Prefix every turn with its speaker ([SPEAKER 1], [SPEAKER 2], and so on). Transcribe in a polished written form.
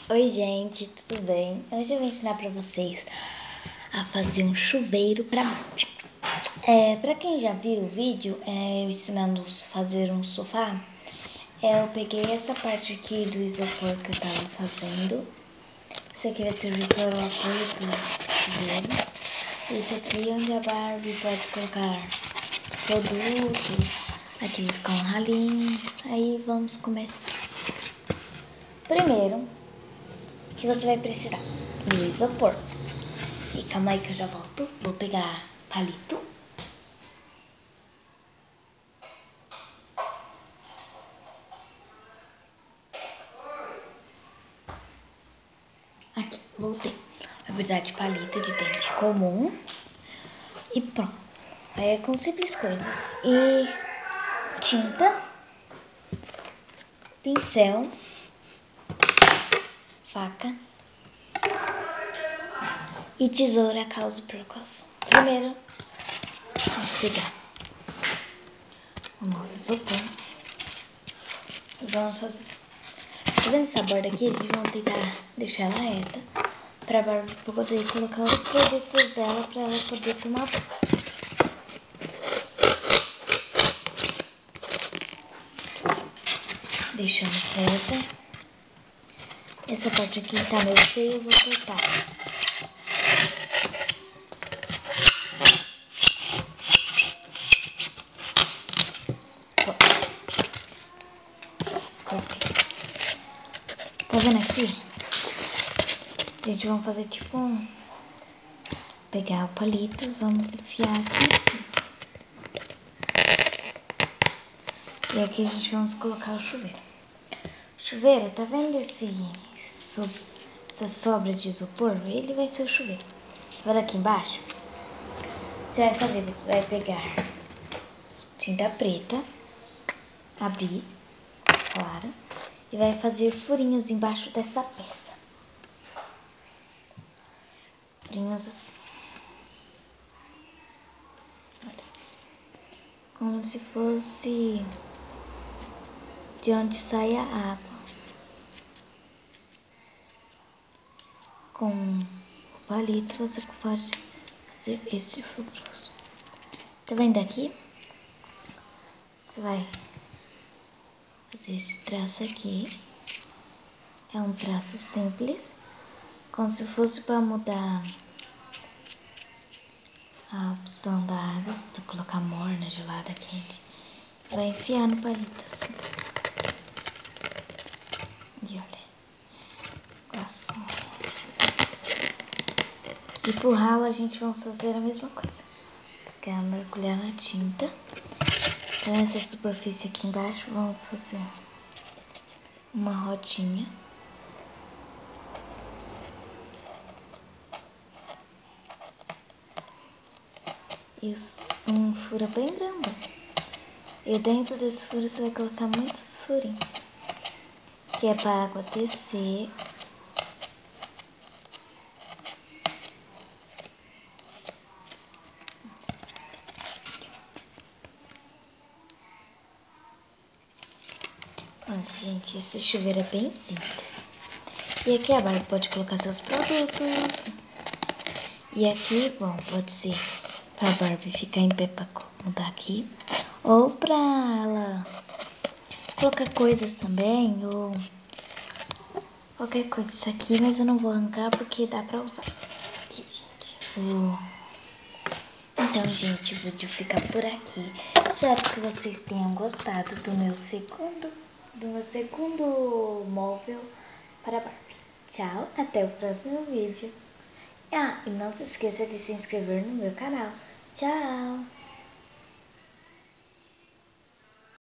[SPEAKER 1] Oi gente, tudo bem? Hoje eu vou ensinar pra vocês a fazer um chuveiro pra Barbie. Pra quem já viu o vídeo, eu ensinando a fazer um sofá, eu peguei essa parte aqui do isopor que eu tava fazendo. Isso aqui vai servir para o apoio do chuveiro. Esse aqui é onde a Barbie pode colocar produtos. Aqui vai ficar um ralinho. Aí vamos começar. Primeiro, que você vai precisar do isopor. E calma aí que eu já volto. Vou pegar palito. Aqui, voltei. Vai precisar de palito de dente comum. E pronto. É com simples coisas. E tinta, pincel, faca e tesoura caso percas. Primeiro, vamos pegar o nosso isopor. Vamos fazer. Tá vendo essa borda aqui? Eles vão tentar deixar ela reta pra Barbie poder colocar os produtos dela pra ela poder tomar banho. Deixamos reta. Essa parte aqui tá meio feia, eu vou cortar. Tá vendo aqui? Gente, vamos fazer tipo um... Pegar o palito, vamos enfiar aqui em cima. E aqui a gente vamos colocar o chuveiro. Chuveiro, tá vendo essa sobra de isopor? Ele vai ser o chuveiro. Olha aqui embaixo. Você vai pegar tinta preta, abrir, claro, e vai fazer furinhos embaixo dessa peça. Furinhos assim. Olha. Como se fosse de onde sai a água. Com o palito você pode fazer esse furos. Tá vendo aqui? Você vai fazer esse traço aqui. É um traço simples, como se fosse para mudar a opção da água, para colocar morna, gelada, quente. Vai enfiar no palito assim. E olha, assim. E pro ralo a gente vai fazer a mesma coisa. Pegar, mergulhar na tinta. Então essa superfície aqui embaixo, vamos fazer uma rodinha. E um furo bem grandão. E dentro desse furo você vai colocar muitos furinhos. Que é para a água descer. Pronto, gente, esse chuveiro é bem simples. E aqui a Barbie pode colocar seus produtos. E aqui, bom, pode ser pra Barbie ficar em pé pra mudar aqui. Ou pra ela colocar coisas também, ou qualquer coisa. Isso aqui, mas eu não vou arrancar porque dá pra usar. Aqui, gente. Então, gente, o vídeo fica por aqui. Espero que vocês tenham gostado do meu segundo móvel para Barbie. Tchau, até o próximo vídeo. Ah, e não se esqueça de se inscrever no meu canal. Tchau!